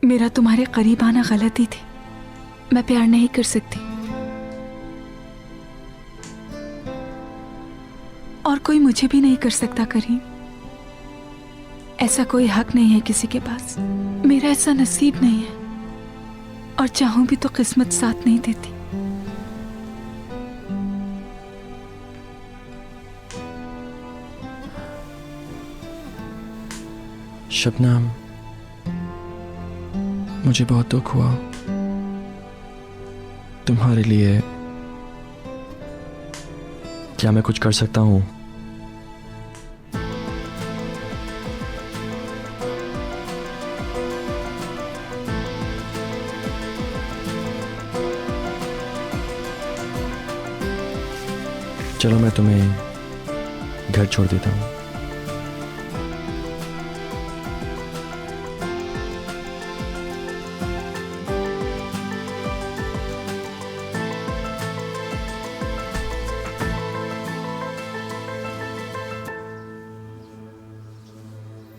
मेरा तुम्हारे करीब आना गलती थी। मैं प्यार नहीं कर सकती और कोई मुझे भी नहीं कर सकता करीम। ऐसा कोई हक नहीं है किसी के पास। मेरा ऐसा नसीब नहीं है और चाहूं भी तो किस्मत साथ नहीं देती। शबनम, मुझे बहुत दुख हुआ तुम्हारे लिए। क्या मैं कुछ कर सकता हूँ? चलो मैं तुम्हें घर छोड़ देता हूँ।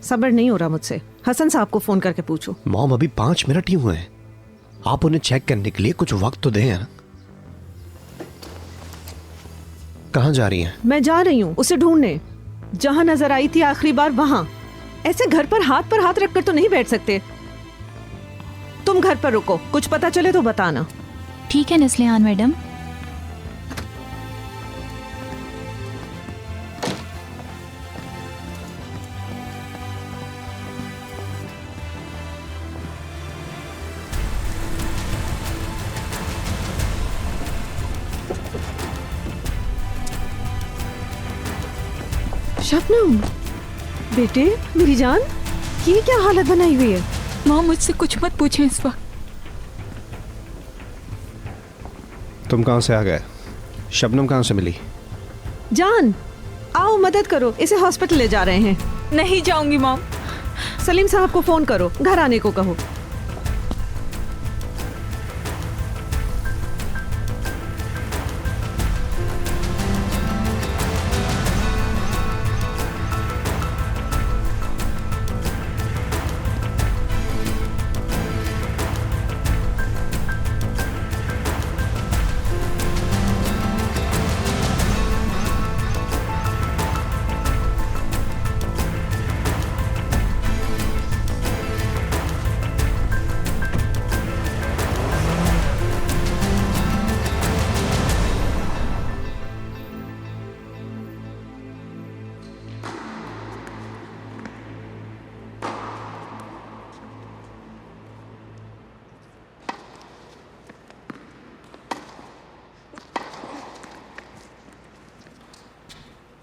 सब्र नहीं हो रहा मुझसे। हसन साहब को फोन करके पूछो। मॉम, अभी 5 मिनट ही हुए हैं। आप उन्हें चेक करने के लिए कुछ वक्त तो दें यार। कहाँ जा रही हैं? मैं जा रही हूँ उसे ढूंढने, जहाँ नजर आई थी आखिरी बार वहाँ। ऐसे घर पर हाथ रखकर तो नहीं बैठ सकते। तुम घर पर रुको, कुछ पता चले तो बताना। ठीक है नस्लिहान मैडम। शबनम बेटे, मेरी जान, ये क्या हालत बनाई हुई है? माँ मुझसे कुछ मत पूछे इस वक्त। तुम कहाँ से आ गए? शबनम कहाँ से मिली? जान, आओ मदद करो, इसे हॉस्पिटल ले जा रहे हैं। नहीं जाऊंगी मॉम। सलीम साहब को फोन करो, घर आने को कहो।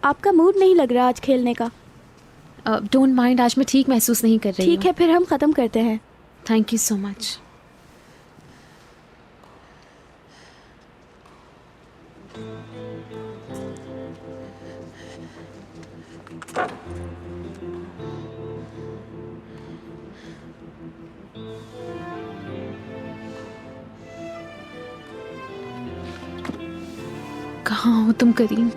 आपका मूड नहीं लग रहा आज खेलने का? डोंट माइंड, आज मैं ठीक महसूस नहीं कर रही हूँ। ठीक है, फिर हम ख़त्म करते हैं। Thank you so much. कहाँ हो तुम करीम?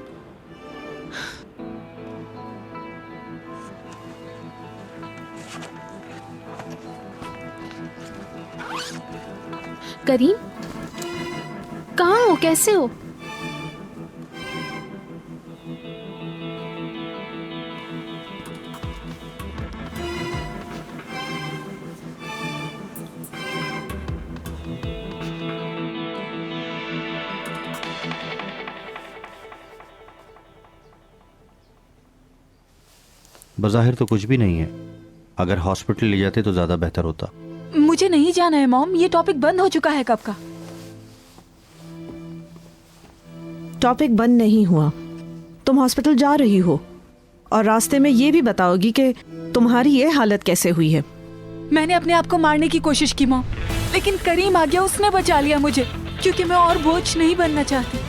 करीम, कहाँ हो, कैसे हो? बज़ाहिर तो कुछ भी नहीं है। अगर हॉस्पिटल ले जाते तो ज्यादा बेहतर होता। मुझे नहीं जाना है मॉम, ये टॉपिक बंद हो चुका है कब का। टॉपिक बंद नहीं हुआ। तुम हॉस्पिटल जा रही हो और रास्ते में ये भी बताओगी कि तुम्हारी ये हालत कैसे हुई है। मैंने अपने आप को मारने की कोशिश की मॉम, लेकिन करीम आ गया, उसने बचा लिया मुझे, क्योंकि मैं और बोझ नहीं बनना चाहती।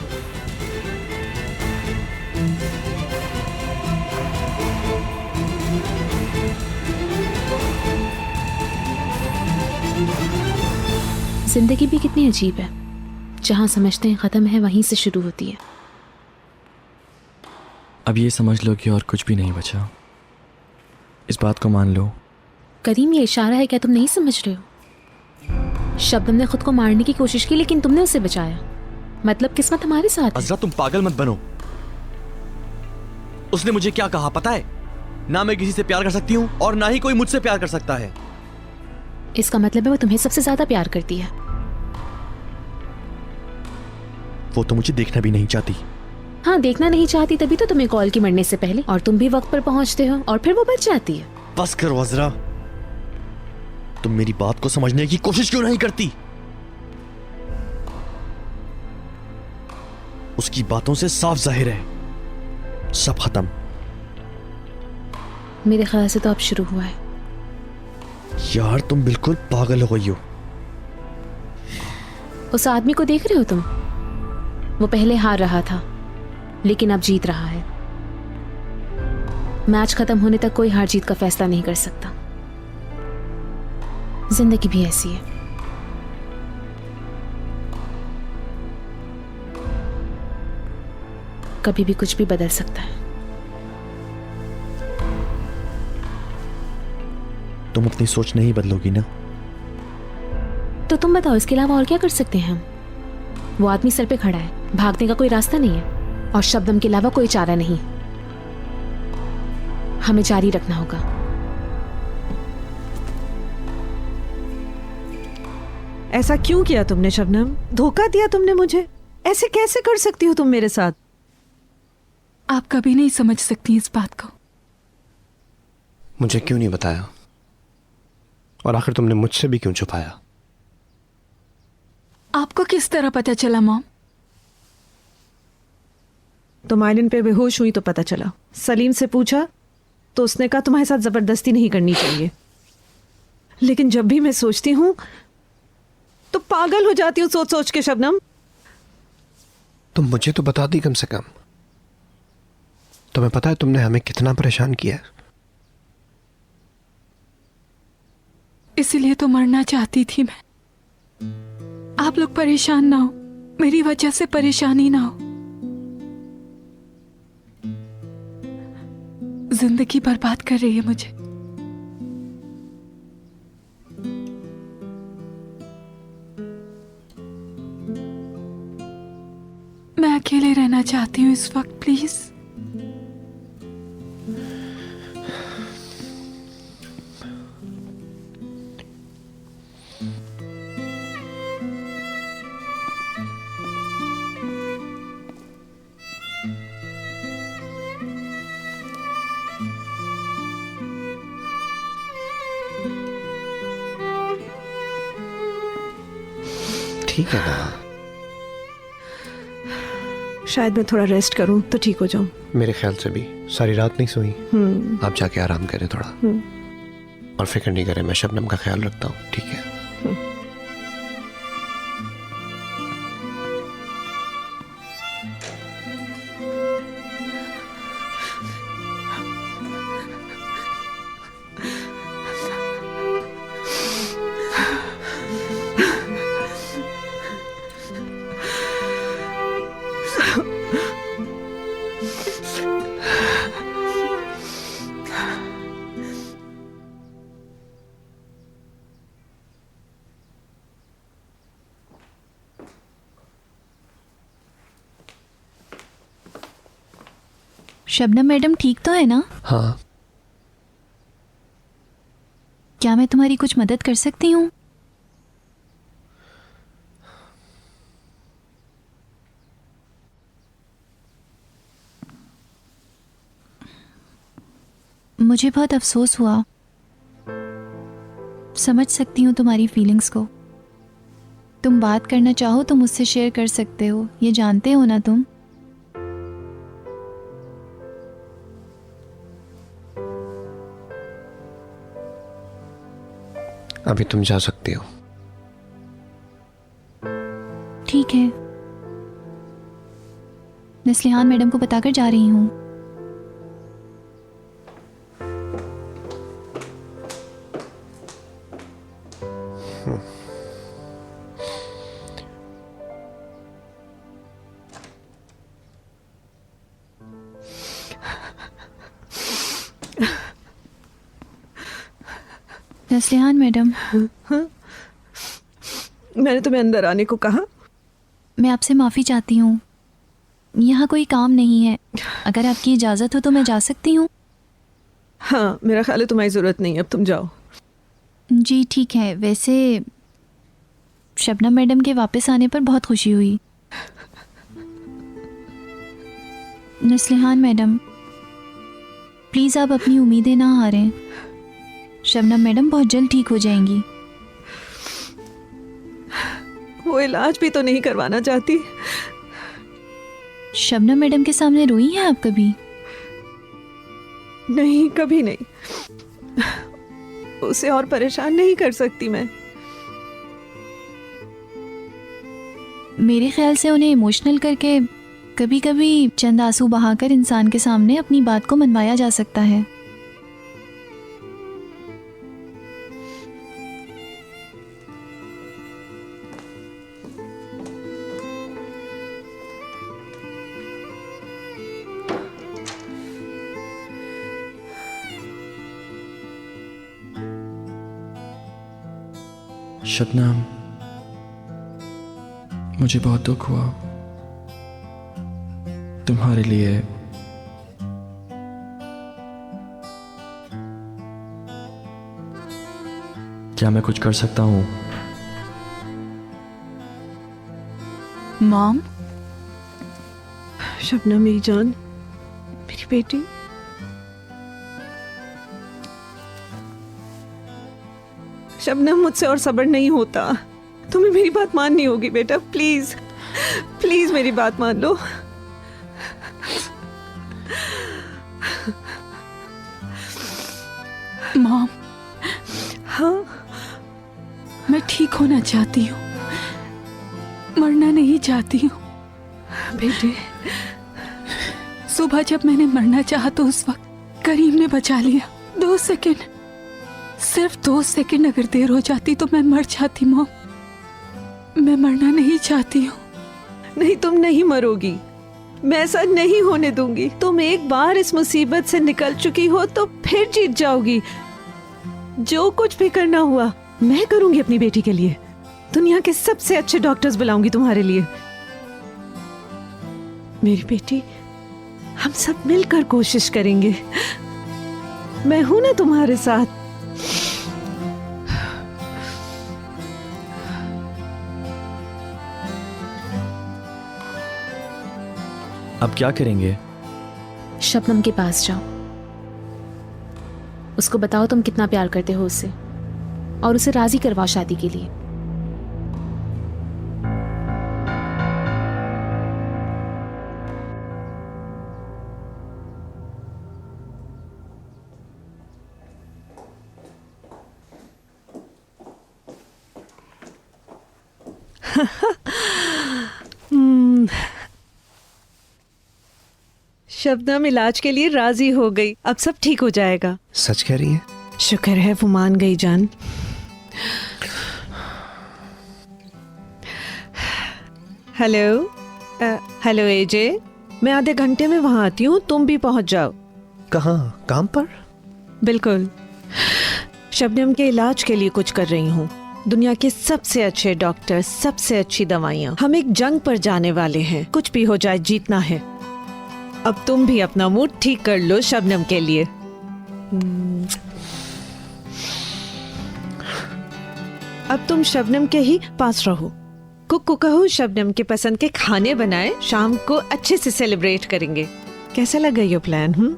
जिंदगी भी कितनी अजीब है, जहाँ समझते हैं ख़त्म है वहीं से शुरू होती है। अब ये समझ लो कि और कुछ भी नहीं बचा, इस बात को मान लो। करीम, ये इशारा है क्या? तुम नहीं समझ रहे हो? शबनम ने खुद को मारने की कोशिश की लेकिन तुमने उसे बचाया। मतलब किस्मत हमारे साथ है। अजरा, तुम पागल मत बनो। उसने मुझे क्या कहा पता है? ना मैं किसी से प्यार कर सकती हूँ और ना ही कोई मुझसे प्यार कर सकता है। इसका मतलब है वो तुम्हें सबसे ज्यादा प्यार करती है। वो तो मुझे देखना भी नहीं चाहती। हाँ, देखना नहीं चाहती तभी तो तुम्हें कॉल की मरने से पहले, और तुम भी वक्त पर पहुंचते हो और फिर वो बच जाती है। बस करो अजरा, तुम मेरी बात को समझने की कोशिश क्यों नहीं करती? उसकी बातों से साफ जाहिर है सब खत्म। मेरे ख्याल से तो अब शुरू हुआ है। यार तुम बिल्कुल पागल हो गई हो। उस आदमी को देख रहे हो तुम? वो पहले हार रहा था लेकिन अब जीत रहा है। मैच खत्म होने तक कोई हार जीत का फैसला नहीं कर सकता। जिंदगी भी ऐसी है। कभी भी कुछ भी बदल सकता है। तुम अपनी सोच नहीं बदलोगी ना? तो तुम बताओ, इसके अलावा और क्या कर सकते हैं हम? वो आदमी सर पे खड़ा है, भागने का कोई रास्ता नहीं है और शबनम के अलावा कोई चारा नहीं। हमें जारी रखना होगा। ऐसा क्यों किया तुमने शबनम? धोखा दिया तुमने मुझे। ऐसे कैसे कर सकती हो तुम मेरे साथ? आप कभी नहीं समझ सकती इस बात को। मुझे क्यों नहीं बताया? और आखिर तुमने मुझसे भी क्यों छुपाया? आपको किस तरह पता चला मॉम? तुम आइलैंड पे बेहोश हुई तो पता चला। सलीम से पूछा तो उसने कहा तुम्हारे साथ जबरदस्ती नहीं करनी चाहिए। लेकिन जब भी मैं सोचती हूं तो पागल हो जाती हूँ सोच सोच के। शबनम, तुम मुझे तो बता दी कम से कम। तुम्हें पता है तुमने हमें कितना परेशान किया है? इसीलिए तो मरना चाहती थी मैं। आप लोग परेशान ना हो, मेरी वजह से परेशानी ना हो। जिंदगी बर्बाद कर रही है मुझे। मैं अकेले रहना चाहती हूँ इस वक्त, प्लीज। ठीक है ना? शायद मैं थोड़ा रेस्ट करूं तो ठीक हो जाऊं। मेरे ख्याल से भी सारी रात नहीं सोई। आप जाके आराम करें थोड़ा। और फिक्र नहीं करें, मैं शबनम का ख्याल रखता हूँ, ठीक है? शबनम मैडम ठीक तो है ना? हाँ। क्या मैं तुम्हारी कुछ मदद कर सकती हूँ? मुझे बहुत अफसोस हुआ। समझ सकती हूँ तुम्हारी फीलिंग्स को। तुम बात करना चाहो तो मुझसे शेयर कर सकते हो, ये जानते हो ना तुम। अभी तुम जा सकती हो। ठीक है, नस्लिहान मैडम को बताकर जा रही हूँ। नस्लिहान मैडम, मैंने तुम्हें अंदर आने को कहा। मैं आपसे माफ़ी चाहती हूँ, यहाँ कोई काम नहीं है। अगर आपकी इजाज़त हो तो मैं जा सकती हूँ? हाँ, मेरा ख्याल है तुम्हारी ज़रूरत नहीं है, अब तुम जाओ। जी ठीक है। वैसे शबनम मैडम के वापस आने पर बहुत खुशी हुई। नस्लिहान मैडम, प्लीज़ आप अपनी उम्मीदें ना हारें। शबनम मैडम बहुत जल्द ठीक हो जाएंगी। वो इलाज भी तो नहीं करवाना चाहती। शबनम मैडम के सामने रोई हैं आप कभी? नहीं, कभी नहीं। उसे और परेशान नहीं कर सकती मैं। मेरे ख्याल से उन्हें इमोशनल करके कभी कभी चंद आंसू बहाकर इंसान के सामने अपनी बात को मनवाया जा सकता है। शबनम, मुझे बहुत दुख हुआ तुम्हारे लिए। क्या मैं कुछ कर सकता हूँ? मॉम, शबनम मेरी जान, मेरी बेटी। शबनम, मुझसे और सब्र नहीं होता। तुम्हें मेरी बात माननी होगी बेटा, प्लीज प्लीज मेरी बात मान लो। मॉम, हाँ, मैं ठीक होना चाहती हूँ, मरना नहीं चाहती हूँ। बेटे। सुबह जब मैंने मरना चाहा तो उस वक्त करीम ने बचा लिया। 2 सेकंड, सिर्फ 2 सेकंड अगर देर हो जाती तो मैं मर जाती। मॉम, मैं मरना नहीं चाहती हूँ। नहीं, तुम नहीं मरोगी। मैं ऐसा नहीं होने दूंगी। तुम एक बार इस मुसीबत से निकल चुकी हो तो फिर जीत जाओगी। जो कुछ भी करना हुआ मैं करूंगी अपनी बेटी के लिए। दुनिया के सबसे अच्छे डॉक्टर्स बुलाऊंगी तुम्हारे लिए। मेरी बेटी, हम सब मिलकर कोशिश करेंगे। मैं हूं ना तुम्हारे साथ। अब क्या करेंगे? शबनम के पास जाओ, उसको बताओ तुम कितना प्यार करते हो उससे, और उसे राजी करवाओ शादी के लिए। शबनम इलाज के लिए राजी हो गई। अब सब ठीक हो जाएगा। सच कह रही है? शुक्र है वो मान गई जान। हेलो हेलो एजे, मैं आधे घंटे में वहां आती हूँ, तुम भी पहुंच जाओ। कहाँ? काम पर? बिल्कुल, शबनम के इलाज के लिए कुछ कर रही हूँ। दुनिया के सबसे अच्छे डॉक्टर, सबसे अच्छी दवाइयाँ। हम एक जंग पर जाने वाले हैं, कुछ भी हो जाए जीतना है। अब तुम भी अपना मूड ठीक कर लो शबनम के लिए। अब तुम शबनम के ही पास रहो। कुक को कहो शबनम के पसंद के खाने बनाए, शाम को अच्छे से सेलिब्रेट करेंगे। कैसा लगा ये प्लान?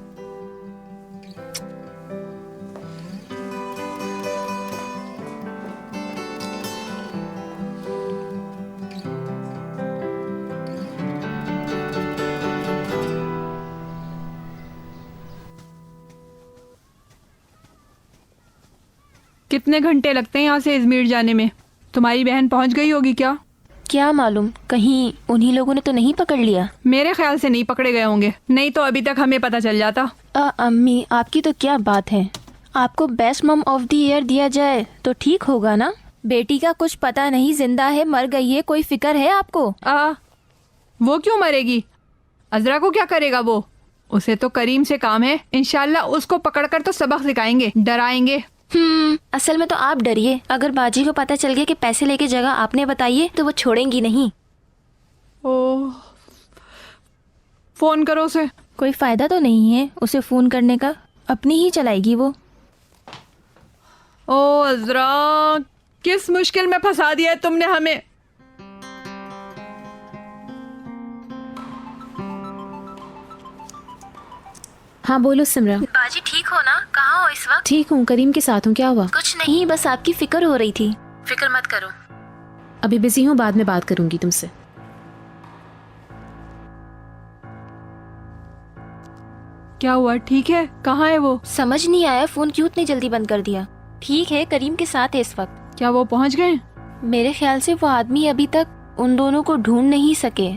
कितने घंटे लगते हैं यहाँ से इजमीर जाने में? तुम्हारी बहन पहुँच गई होगी क्या? क्या मालूम, कहीं उन्हीं लोगों ने तो नहीं पकड़ लिया। मेरे ख्याल से नहीं पकड़े गए होंगे, नहीं तो अभी तक हमें पता चल जाता। अम्मी, आपकी तो क्या बात है। आपको बेस्ट मम ऑफ द ईयर दिया जाए तो ठीक होगा ना। बेटी का कुछ पता नहीं, जिंदा है मर गई है, कोई फिक्र है आपको? वो क्यों मरेगी? अजरा को क्या करेगा वो? उसे तो करीम से काम है। इंशाल्लाह उसको पकड़कर तो सबक सिखाएंगे, डराएंगे, असल में तो आप डरिए, अगर बाजी को पता चल गया कि पैसे लेके जगह आपने बताई है तो वो छोड़ेंगी नहीं। ओह, फोन करो उसे। कोई फायदा तो नहीं है उसे फोन करने का, अपनी ही चलाएगी वो। ओ अजरा, किस मुश्किल में फंसा दिया है तुमने हमें। हाँ बोलो सिमरा। बाजी ठीक हो ना? कहाँ हो इस वक्त? ठीक हूँ, करीम के साथ हूँ। क्या हुआ? कुछ नहीं, बस आपकी फिक्र हो रही थी। फिक्र मत करो। अभी बिजी हूँ, बाद में बात करूंगी तुमसे। क्या हुआ? ठीक है? कहाँ है वो? समझ नहीं आया फोन क्यों इतनी जल्दी बंद कर दिया। ठीक है, करीम के साथ है इस वक्त। क्या वो पहुंच गए? मेरे ख्याल से वो आदमी अभी तक उन दोनों को ढूंढ नहीं सके।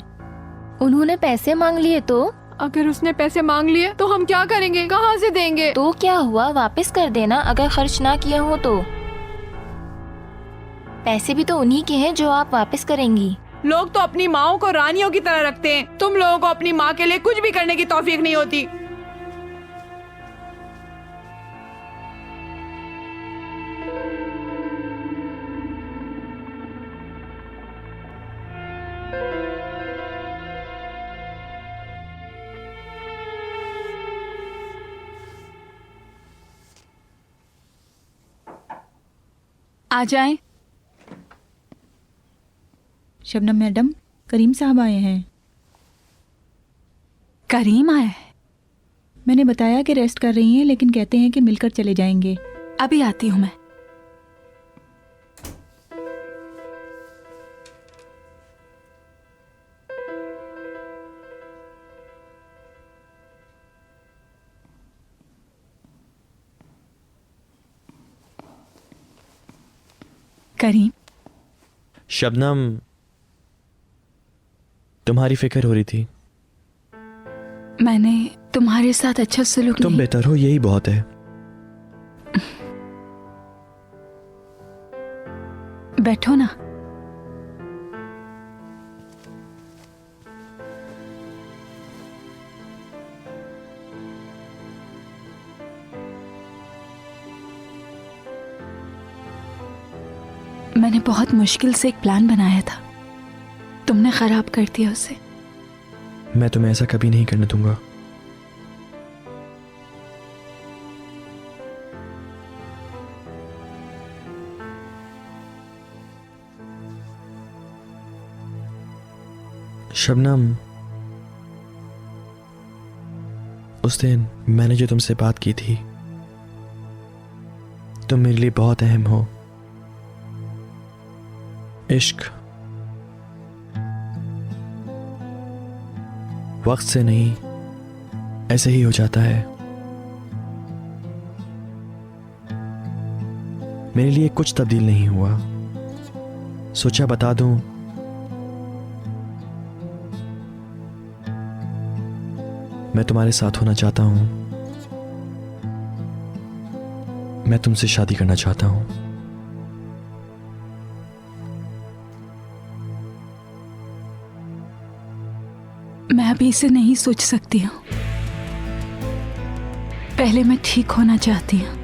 उन्होंने पैसे मांग लिए तो? अगर उसने पैसे मांग लिए तो हम क्या करेंगे? कहाँ से देंगे? तो क्या हुआ, वापस कर देना अगर खर्च ना किया हो तो। पैसे भी तो उन्हीं के हैं जो आप वापस करेंगी। लोग तो अपनी माओ को रानियों की तरह रखते हैं, तुम लोगों को अपनी माँ के लिए कुछ भी करने की तौफीक नहीं होती। आ जाएं। शबनम मैडम, करीम साहब आए हैं। करीम आया है? मैंने बताया कि रेस्ट कर रही हैं, लेकिन कहते हैं कि मिलकर चले जाएंगे। अभी आती हूँ मैं। करीम, शबनम, तुम्हारी फिक्र हो रही थी। मैंने तुम्हारे साथ अच्छा सलूक तुम नहीं। बेहतर हो, यही बहुत है। बैठो ना। मैंने बहुत मुश्किल से एक प्लान बनाया था, तुमने खराब कर दिया उसे। मैं तुम्हें ऐसा कभी नहीं करने दूंगा। शबनम, उस दिन मैंने जो तुमसे बात की थी, तुम मेरे लिए बहुत अहम हो। इश्क वक्त से नहीं, ऐसे ही हो जाता है। मेरे लिए कुछ तब्दील नहीं हुआ, सोचा बता दूं। मैं तुम्हारे साथ होना चाहता हूं, मैं तुमसे शादी करना चाहता हूं। मैं अभी इसे नहीं सोच सकती हूँ, पहले मैं ठीक होना चाहती हूँ।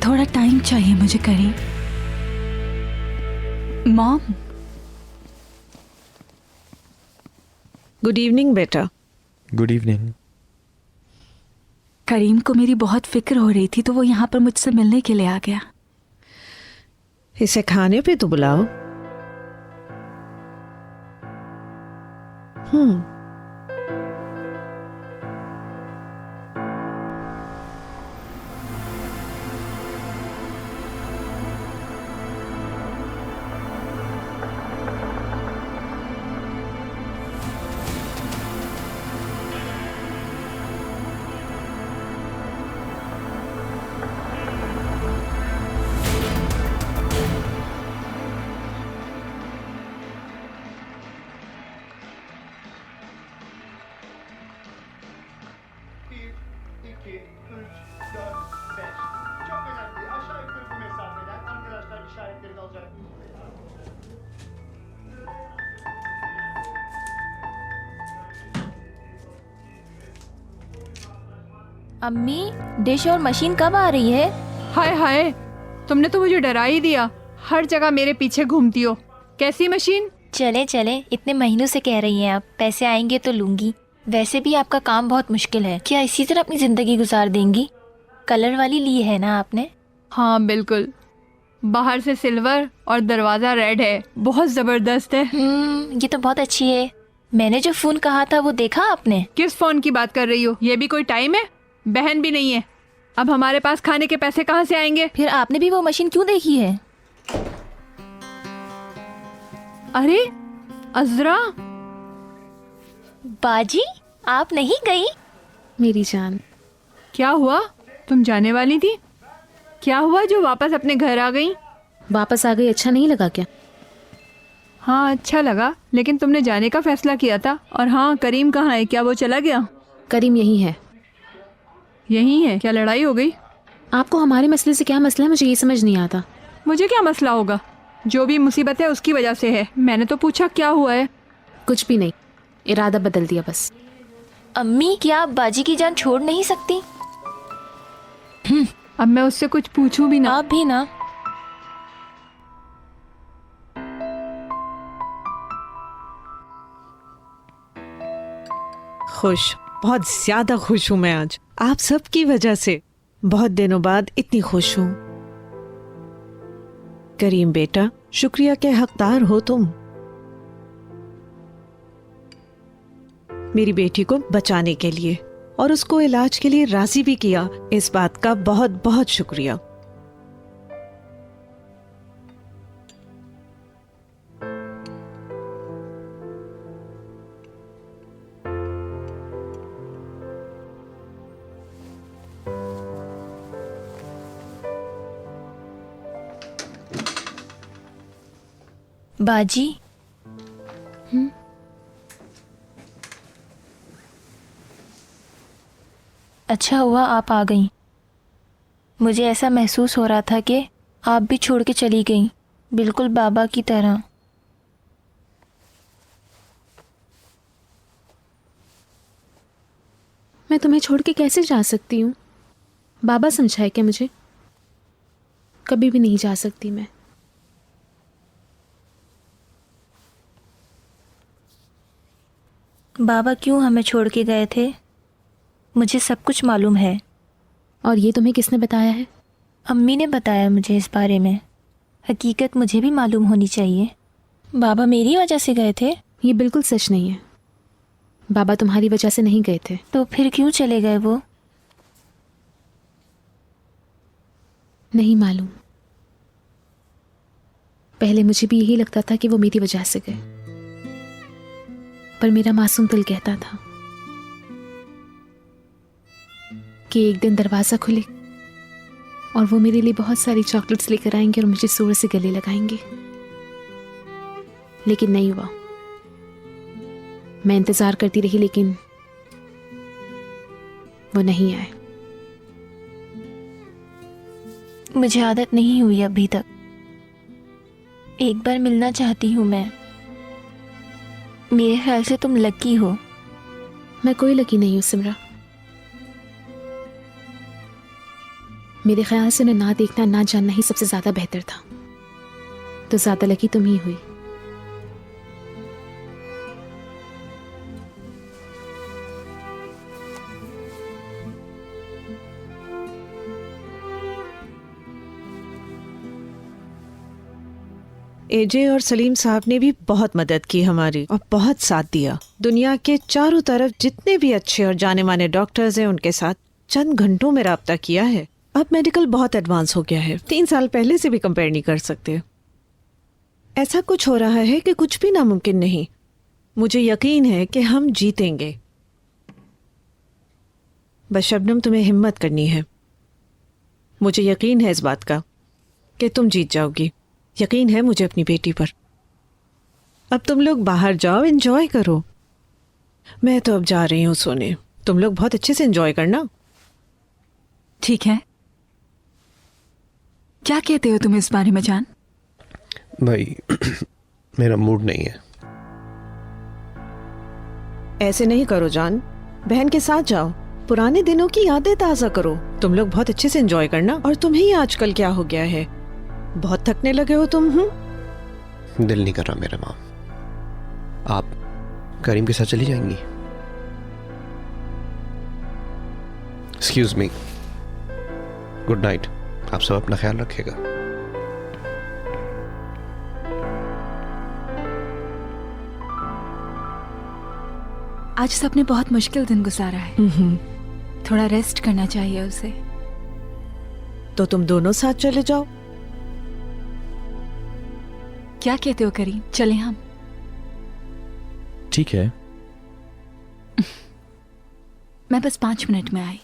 थोड़ा टाइम चाहिए मुझे करीम। मॉम, गुड इवनिंग बेटा। Good evening. करीम को मेरी बहुत फिक्र हो रही थी तो वो यहाँ पर मुझसे मिलने के लिए आ गया। इसे खाने पे तो बुलाओ। अम्मी, डिश और मशीन कब आ रही है? हाय हाय, तुमने तो मुझे डरा ही दिया। हर जगह मेरे पीछे घूमती हो। कैसी मशीन? चले चले, इतने महीनों से कह रही हैं आप, पैसे आएंगे तो लूंगी। वैसे भी आपका काम बहुत मुश्किल है, क्या इसी तरह अपनी जिंदगी गुजार देंगी? कलर वाली ली है ना आपने? हाँ बिल्कुल, बाहर से सिल्वर और दरवाजा रेड है, बहुत जबरदस्त है। ये तो बहुत अच्छी है। मैंने जो फोन कहा था वो देखा आपने? किस फोन की बात कर रही हो? ये भी कोई टाइम है? बहन भी नहीं है, अब हमारे पास खाने के पैसे कहाँ से आएंगे? फिर आपने भी वो मशीन क्यों देखी है? अरे अजरा, बाजी, आप नहीं गई? मेरी जान, क्या हुआ? तुम जाने वाली थी, क्या हुआ जो वापस अपने घर आ गई? वापस आ गई, अच्छा नहीं लगा क्या? हाँ अच्छा लगा, लेकिन तुमने जाने का फैसला किया था। और हाँ, करीम कहाँ है? क्या वो चला गया? करीम यही है। यही है? क्या लड़ाई हो गई? आपको हमारे मसले से क्या मसला है, मुझे ये समझ नहीं आता। मुझे क्या मसला होगा? जो भी मुसीबत है उसकी वजह से है। मैंने तो पूछा क्या हुआ है। कुछ भी नहीं, इरादा बदल दिया बस। अम्मी, क्या आप बाजी की जान छोड़ नहीं सकती? अब मैं उससे कुछ पूछूं भी ना? आप भी ना। खुश, बहुत ज्यादा खुश हूं मैं आज, आप सबकी वजह से। बहुत दिनों बाद इतनी खुश हूं। करीम बेटा, शुक्रिया के हकदार हो तुम। मेरी बेटी को बचाने के लिए और उसको इलाज के लिए राजी भी किया, इस बात का बहुत बहुत शुक्रिया। बाजी, अच्छा हुआ आप आ गईं। मुझे ऐसा महसूस हो रहा था कि आप भी छोड़ के चली गईं, बिल्कुल बाबा की तरह। मैं तुम्हें छोड़ के कैसे जा सकती हूँ? बाबा समझाए क्या मुझे? कभी भी नहीं जा सकती मैं। बाबा क्यों हमें छोड़ के गए थे, मुझे सब कुछ मालूम है। और ये तुम्हें किसने बताया है? अम्मी ने बताया मुझे इस बारे में। हकीकत मुझे भी मालूम होनी चाहिए। बाबा मेरी वजह से गए थे? ये बिल्कुल सच नहीं है। बाबा तुम्हारी वजह से नहीं गए थे। तो फिर क्यों चले गए वो? नहीं मालूम। पहले मुझे भी यही लगता था कि वो मेरी वजह से गए, पर मेरा मासूम दिल कहता था कि एक दिन दरवाजा खुले और वो मेरे लिए बहुत सारी चॉकलेट्स लेकर आएंगे और मुझे जोर से गले लगाएंगे। लेकिन नहीं हुआ। मैं इंतजार करती रही, लेकिन वो नहीं आए। मुझे आदत नहीं हुई अभी तक। एक बार मिलना चाहती हूँ मैं। मेरे ख्याल से तुम लकी हो। मैं कोई लकी नहीं हूँ सिमरा। मेरे ख्याल से ना देखना ना जानना ही सबसे ज्यादा बेहतर था। तो ज्यादा लकी तुम ही हुई। एजे और सलीम साहब ने भी बहुत मदद की हमारी और बहुत साथ दिया। दुनिया के चारों तरफ जितने भी अच्छे और जाने माने डॉक्टर्स हैं उनके साथ चंद घंटों में राब्ता किया है। अब मेडिकल बहुत एडवांस हो गया है, 3 साल पहले से भी कंपेयर नहीं कर सकते। ऐसा कुछ हो रहा है कि कुछ भी नामुमकिन नहीं। मुझे यकीन है कि हम जीतेंगे। बस शबनम, तुम्हें हिम्मत करनी है। मुझे यकीन है इस बात का कि तुम जीत जाओगी। यकीन है मुझे अपनी बेटी पर। अब तुम लोग बाहर जाओ, एंजॉय करो। मैं तो अब जा रही हूँ सोने। तुम लोग बहुत अच्छे से एंजॉय करना। ठीक है, क्या कहते हो तुम इस बारे में जान? भाई मेरा मूड नहीं है। ऐसे नहीं करो जान, बहन के साथ जाओ, पुराने दिनों की यादें ताजा करो। तुम लोग बहुत अच्छे से एंजॉय करना। और तुम्हें ही आजकल क्या हो गया है, बहुत थकने लगे हो तुम। दिल नहीं कर रहा मेरा माम। आप करीम के साथ चली जाएंगी? Excuse me, good night. आप सब अपना ख्याल रखिएगा। आज सबने बहुत मुश्किल दिन गुजारा है, थोड़ा रेस्ट करना चाहिए उसे। तो तुम दोनों साथ चले जाओ। क्या कहते हो करीम, चले हम? ठीक है। मैं बस 5 मिनट में आई।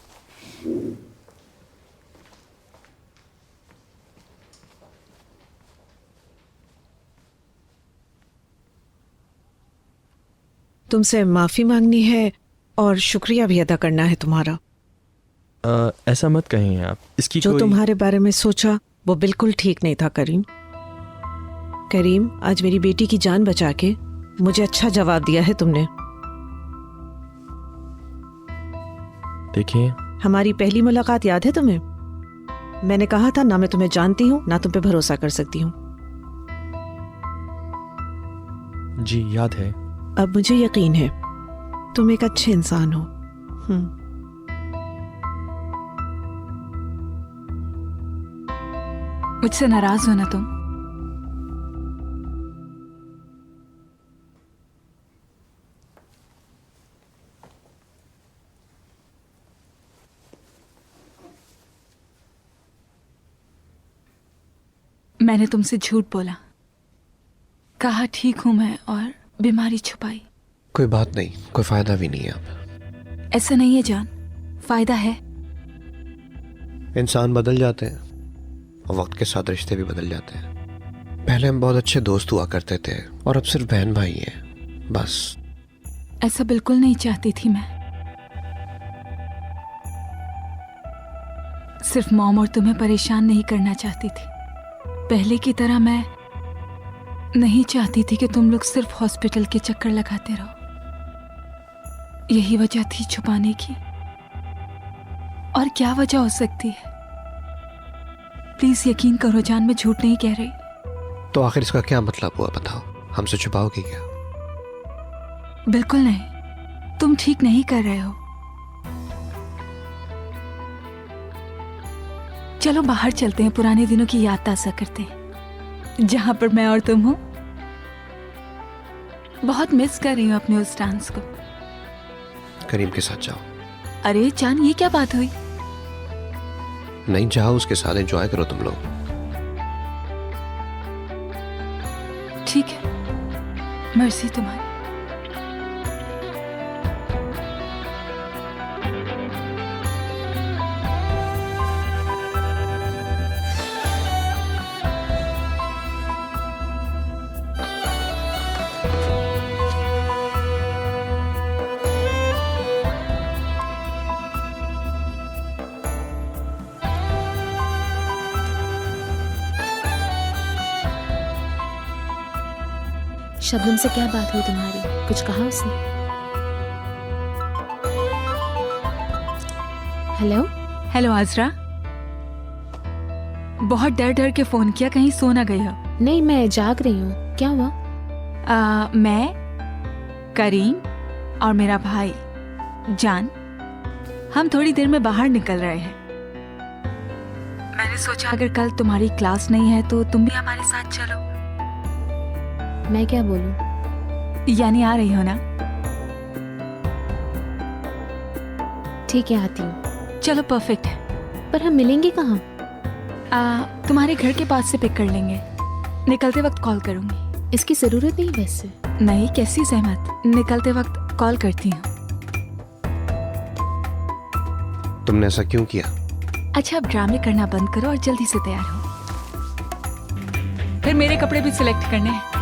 तुमसे माफी मांगनी है और शुक्रिया भी अदा करना है तुम्हारा। ऐसा मत कहिए आप। इसकी जो कोई... तुम्हारे बारे में सोचा वो बिल्कुल ठीक नहीं था करीम। करीम, आज मेरी बेटी की जान बचा के मुझे अच्छा जवाब दिया है तुमने। देखिए, हमारी पहली मुलाकात याद है तुम्हें? मैंने कहा था ना मैं तुम्हें जानती हूँ ना तुम पे भरोसा कर सकती हूँ। जी याद है। अब मुझे यकीन है तुम एक अच्छे इंसान हो। मुझसे नाराज हो ना तुम? मैंने तुमसे झूठ बोला, कहा ठीक हूं मैं और बीमारी छुपाई। कोई बात नहीं, कोई फायदा भी नहीं है अब। ऐसा नहीं है जान, फायदा है। इंसान बदल जाते हैं और वक्त के साथ रिश्ते भी बदल जाते हैं। पहले हम बहुत अच्छे दोस्त हुआ करते थे और अब सिर्फ बहन भाई हैं, बस। ऐसा बिल्कुल नहीं चाहती थी मैं। सिर्फ मॉम और तुम्हें परेशान नहीं करना चाहती थी। पहले की तरह मैं नहीं चाहती थी कि तुम लोग सिर्फ हॉस्पिटल के चक्कर लगाते रहो। यही वजह थी छुपाने की। और क्या वजह हो सकती है? प्लीज यकीन करो जान, मैं झूठ नहीं कह रही। तो आखिर इसका क्या मतलब हुआ, बताओ? हमसे छुपाओगे क्या? बिल्कुल नहीं, तुम ठीक नहीं कर रहे हो। चलो बाहर चलते हैं, पुराने दिनों की याद ताज़ा करते हैं, जहां पर मैं और तुम हो। बहुत मिस कर रही हूं अपने उस डांस को। करीम के साथ जाओ। अरे जान, ये क्या बात हुई? नहीं, जाओ उसके साथ, एंजॉय करो तुम लोग। ठीक है, मर्जी तुम्हारी। शबनम से क्या बात हुई तुम्हारी? कुछ कहा उसने? हेलो हेलो आजरा, बहुत डर डर के फोन किया, कहीं सो ना गई हो? नहीं, मैं जाग रही हूँ। क्या हुआ? मैं, करीम और मेरा भाई जान, हम थोड़ी देर में बाहर निकल रहे हैं। मैंने सोचा अगर कल तुम्हारी क्लास नहीं है तो तुम भी हमारे साथ चलो। मैं क्या बोलूं? यानी आ रही हो ना? ठीक है, आती हूँ। चलो परफेक्ट है। पर हम मिलेंगे कहाँ? तुम्हारे घर के पास से पिक कर लेंगे। निकलते वक्त कॉल करूंगी। इसकी जरूरत नहीं वैसे। नहीं, कैसी सहमत, निकलते वक्त कॉल करती हूँ। तुमने ऐसा क्यों किया? अच्छा, अब ड्रामे करना बंद करो और जल्दी से तैयार हो। फिर मेरे कपड़े भी सिलेक्ट करने हैं।